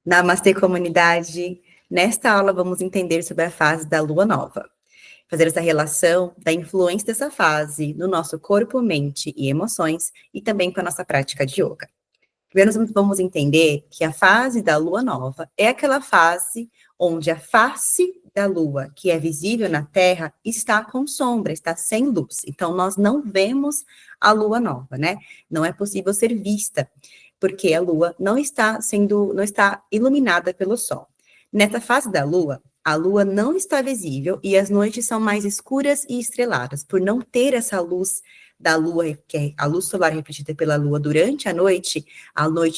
Namastê, comunidade! Nesta aula vamos entender sobre a fase da lua nova. Fazer essa relação da influência dessa fase no nosso corpo, mente e emoções e também com a nossa prática de yoga. Primeiro vamos entender que a fase da lua nova é aquela fase onde a face da lua, que é visível na Terra, está com sombra, está sem luz. Então, nós não vemos a lua nova, né? Não é possível ser vista, porque a lua não está iluminada pelo sol. Nessa fase da lua, a lua não está visível e as noites são mais escuras e estreladas, por não ter essa luz da lua, que é a luz solar refletida pela lua durante a noite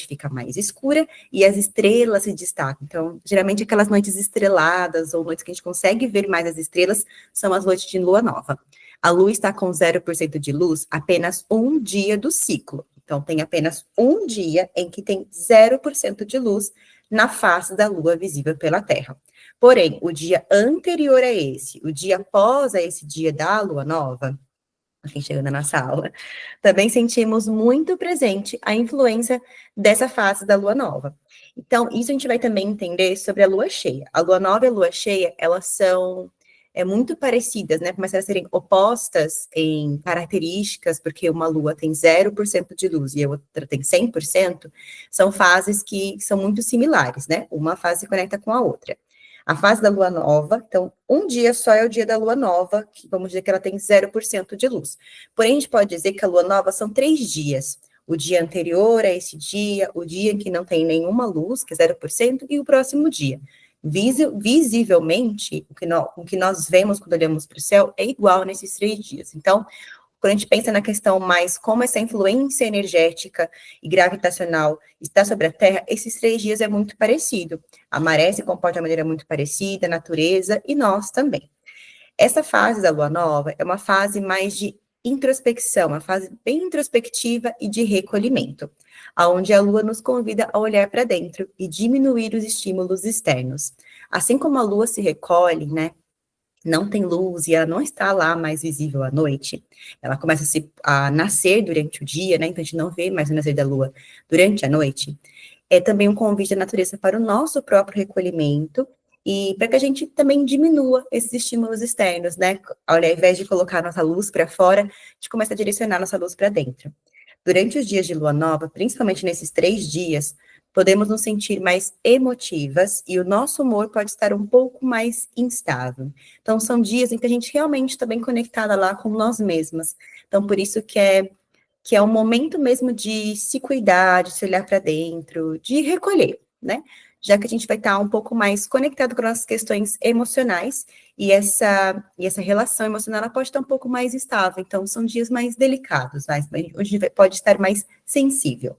fica mais escura e as estrelas se destacam. Então, geralmente aquelas noites estreladas ou noites que a gente consegue ver mais as estrelas são as noites de lua nova. A lua está com 0% de luz apenas um dia do ciclo. Então, tem apenas um dia em que tem 0% de luz na face da lua visível pela Terra. Porém, o dia anterior a esse, o dia após a esse dia da lua nova, quem chegou na nossa aula, também sentimos muito presente a influência dessa fase da lua nova. Então, isso a gente vai também entender sobre a lua cheia. A lua nova e a lua cheia, elas são muito parecidas, né? Começaram a serem opostas em características, porque uma lua tem 0% de luz e a outra tem 100%, são fases que são muito similares, né? Uma fase se conecta com a outra. A fase da lua nova, então, um dia só é o dia da lua nova, que vamos dizer que ela tem 0% de luz. Porém, a gente pode dizer que a lua nova são 3 dias. O dia anterior a esse dia, o dia em que não tem nenhuma luz, que é 0%, e o próximo dia. Visivelmente, o que nós vemos quando olhamos para o céu é igual nesses 3 dias. Então, quando a gente pensa na questão mais como essa influência energética e gravitacional está sobre a Terra, esses 3 dias é muito parecido. A maré se comporta de maneira muito parecida, a natureza e nós também. Essa fase da lua nova é uma fase mais de introspecção, uma fase bem introspectiva e de recolhimento, onde a lua nos convida a olhar para dentro e diminuir os estímulos externos. Assim como a lua se recolhe, né? Não tem luz e ela não está lá mais visível à noite, ela começa a nascer durante o dia, né? Então a gente não vê mais o nascer da lua durante a noite. É também um convite da natureza para o nosso próprio recolhimento e para que a gente também diminua esses estímulos externos, né? Ao invés de colocar nossa luz para fora, a gente começa a direcionar nossa luz para dentro. Durante os dias de lua nova, principalmente nesses 3 dias, podemos nos sentir mais emotivas e o nosso humor pode estar um pouco mais instável. Então, são dias em que a gente realmente está bem conectada lá com nós mesmas. Então, por isso que é um momento mesmo de se cuidar, de se olhar para dentro, de recolher, né? Já que a gente vai estar um pouco mais conectado com as questões emocionais, e essa relação emocional ela pode estar um pouco mais estável. Então, são dias mais delicados, onde a gente pode estar mais sensível.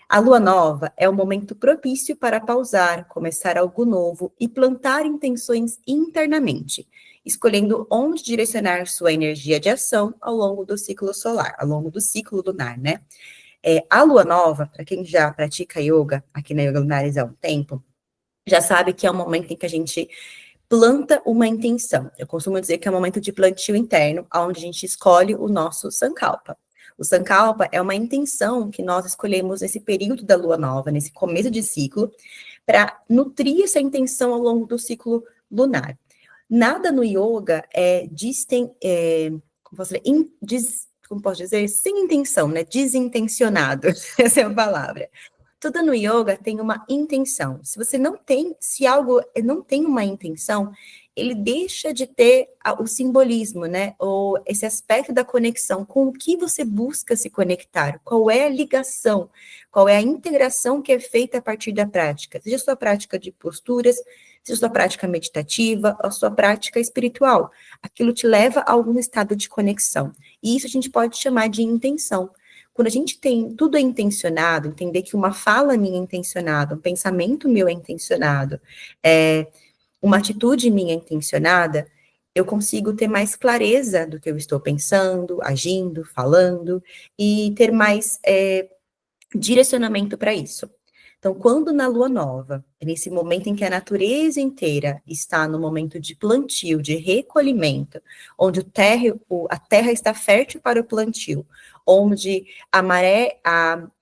A lua nova é um momento propício para pausar, começar algo novo e plantar intenções internamente, escolhendo onde direcionar sua energia de ação ao longo do ciclo solar, ao longo do ciclo lunar, né? A lua nova, para quem já pratica yoga aqui na Yoga Lunares há um tempo, já sabe que é um momento em que a gente planta uma intenção. Eu costumo dizer que é um momento de plantio interno, onde a gente escolhe o nosso Sankalpa. O Sankalpa é uma intenção que nós escolhemos nesse período da lua nova, nesse começo de ciclo, para nutrir essa intenção ao longo do ciclo lunar. Nada no yoga como posso dizer, sem intenção, né? Desintencionado, essa é a palavra. Tudo no yoga tem uma intenção. Se algo não tem uma intenção, ele deixa de ter o simbolismo, né? Ou esse aspecto da conexão, com o que você busca se conectar, qual é a ligação, qual é a integração que é feita a partir da prática, seja a sua prática de posturas, seja a sua prática meditativa, a sua prática espiritual. Aquilo te leva a algum estado de conexão. E isso a gente pode chamar de intenção. Quando a gente tem tudo é intencionado, entender que uma fala minha é intencionada, um pensamento meu é intencionado, uma atitude minha é intencionada, eu consigo ter mais clareza do que eu estou pensando, agindo, falando, e ter mais direcionamento para isso. Então, quando na lua nova, nesse momento em que a natureza inteira está no momento de plantio, de recolhimento, onde a terra está fértil para o plantio, onde a maré,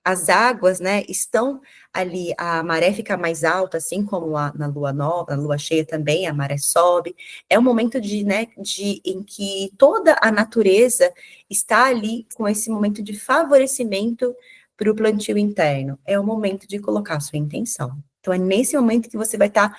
as águas, né, estão ali, a maré fica mais alta, assim como na lua nova, na lua cheia também, a maré sobe. É um momento em que toda a natureza está ali com esse momento de favorecimento para o plantio interno. É o momento de colocar a sua intenção. Então, é nesse momento que você vai estar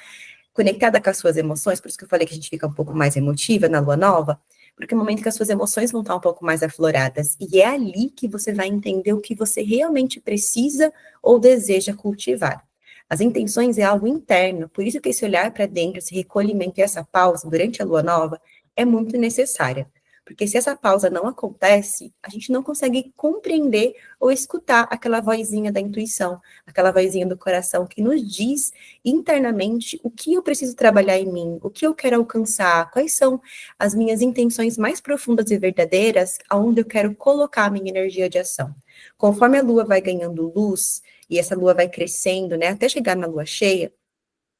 conectada com as suas emoções, por isso que eu falei que a gente fica um pouco mais emotiva na lua nova, porque é o momento que as suas emoções vão estar um pouco mais afloradas, e é ali que você vai entender o que você realmente precisa ou deseja cultivar. As intenções é algo interno, por isso que esse olhar para dentro, esse recolhimento e essa pausa durante a lua nova é muito necessária. Porque se essa pausa não acontece, a gente não consegue compreender ou escutar aquela vozinha da intuição, aquela vozinha do coração que nos diz internamente o que eu preciso trabalhar em mim, o que eu quero alcançar, quais são as minhas intenções mais profundas e verdadeiras, aonde eu quero colocar a minha energia de ação. Conforme a lua vai ganhando luz, e essa lua vai crescendo, né, até chegar na lua cheia,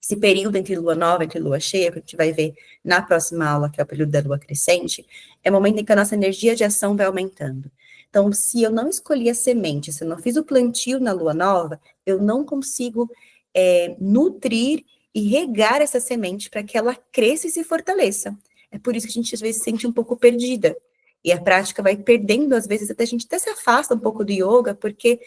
esse período entre lua nova e lua cheia, que a gente vai ver na próxima aula, que é o período da lua crescente, é o momento em que a nossa energia de ação vai aumentando. Então, se eu não escolhi a semente, se eu não fiz o plantio na lua nova, eu não consigo nutrir e regar essa semente para que ela cresça e se fortaleça. É por isso que a gente, às vezes, se sente um pouco perdida. E a prática vai perdendo, às vezes, até a gente até se afasta um pouco do yoga, porque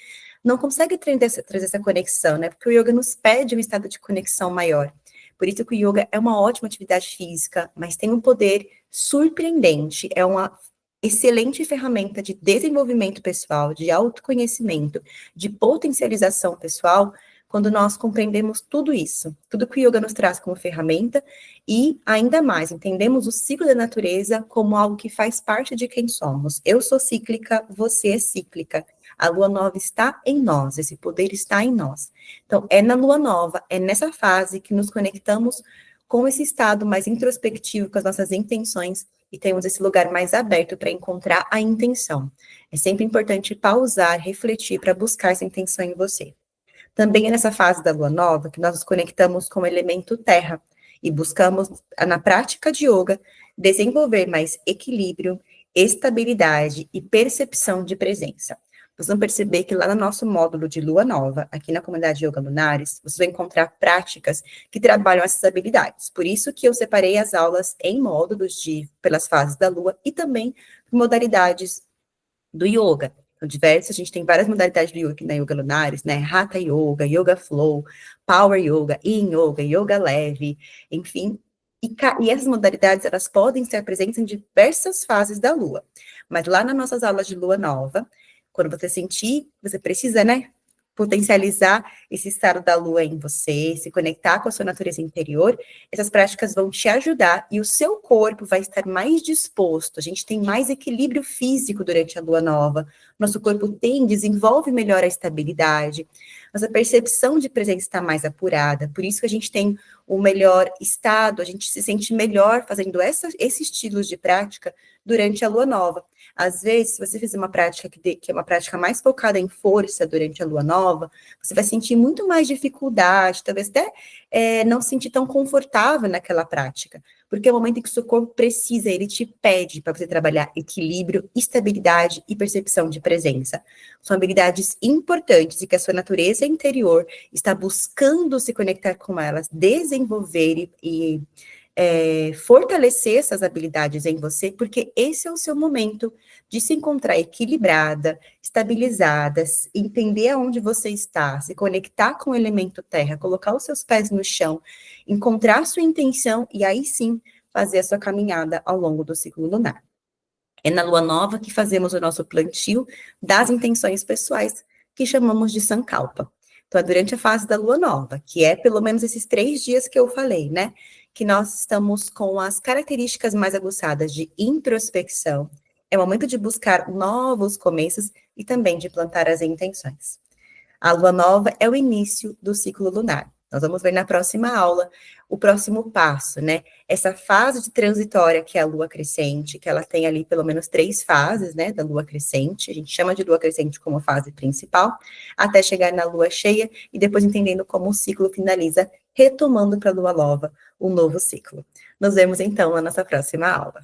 não consegue trazer essa conexão, né? Porque o yoga nos pede um estado de conexão maior. Por isso que o yoga é uma ótima atividade física, mas tem um poder surpreendente, é uma excelente ferramenta de desenvolvimento pessoal, de autoconhecimento, de potencialização pessoal, quando nós compreendemos tudo isso, tudo que o yoga nos traz como ferramenta, e ainda mais, entendemos o ciclo da natureza como algo que faz parte de quem somos. Eu sou cíclica, você é cíclica. A lua nova está em nós, esse poder está em nós. Então, é na lua nova, é nessa fase que nos conectamos com esse estado mais introspectivo, com as nossas intenções, e temos esse lugar mais aberto para encontrar a intenção. É sempre importante pausar, refletir para buscar essa intenção em você. Também é nessa fase da lua nova que nós nos conectamos com o elemento terra e buscamos, na prática de yoga, desenvolver mais equilíbrio, estabilidade e percepção de presença. Vocês vão perceber que lá no nosso módulo de lua nova, aqui na comunidade Yoga Lunares, vocês vão encontrar práticas que trabalham essas habilidades. Por isso que eu separei as aulas em módulos pelas fases da lua e também modalidades do yoga. Então, a gente tem várias modalidades do yoga aqui na Yoga Lunares, né? Hatha Yoga, Yoga Flow, Power Yoga, Yin Yoga, Yoga Leve, enfim. E essas modalidades, elas podem estar presentes em diversas fases da lua. Mas lá nas nossas aulas de lua nova, quando você sentir, você precisa, né, potencializar esse estado da lua em você, se conectar com a sua natureza interior, essas práticas vão te ajudar e o seu corpo vai estar mais disposto. A gente tem mais equilíbrio físico durante a lua nova. Nosso corpo desenvolve melhor a estabilidade. Nossa percepção de presença está mais apurada. Por isso que a gente tem o melhor estado, a gente se sente melhor fazendo esses estilos de prática durante a lua nova. Às vezes, se você fizer uma prática que é uma prática mais focada em força durante a lua nova, você vai sentir muito mais dificuldade, talvez até não se sentir tão confortável naquela prática, porque é o momento em que o seu corpo precisa, ele te pede para você trabalhar equilíbrio, estabilidade e percepção de presença. São habilidades importantes e que a sua natureza interior está buscando se conectar com elas, desenvolver e fortalecer essas habilidades em você, porque esse é o seu momento de se encontrar equilibrada, estabilizada, entender aonde você está, se conectar com o elemento terra, colocar os seus pés no chão, encontrar a sua intenção e aí sim fazer a sua caminhada ao longo do ciclo lunar. É na lua nova que fazemos o nosso plantio das intenções pessoais, que chamamos de Sankalpa. Então, é durante a fase da lua nova, que é pelo menos esses 3 dias que eu falei, né? Que nós estamos com as características mais aguçadas de introspecção. É o momento de buscar novos começos e também de plantar as intenções. A lua nova é o início do ciclo lunar. Nós vamos ver na próxima aula o próximo passo, né? Essa fase de transitória que é a lua crescente, que ela tem ali pelo menos 3 fases, né, da lua crescente, a gente chama de lua crescente como fase principal, até chegar na lua cheia e depois entendendo como o ciclo finaliza, retomando para a lua nova um novo ciclo. Nos vemos então na nossa próxima aula.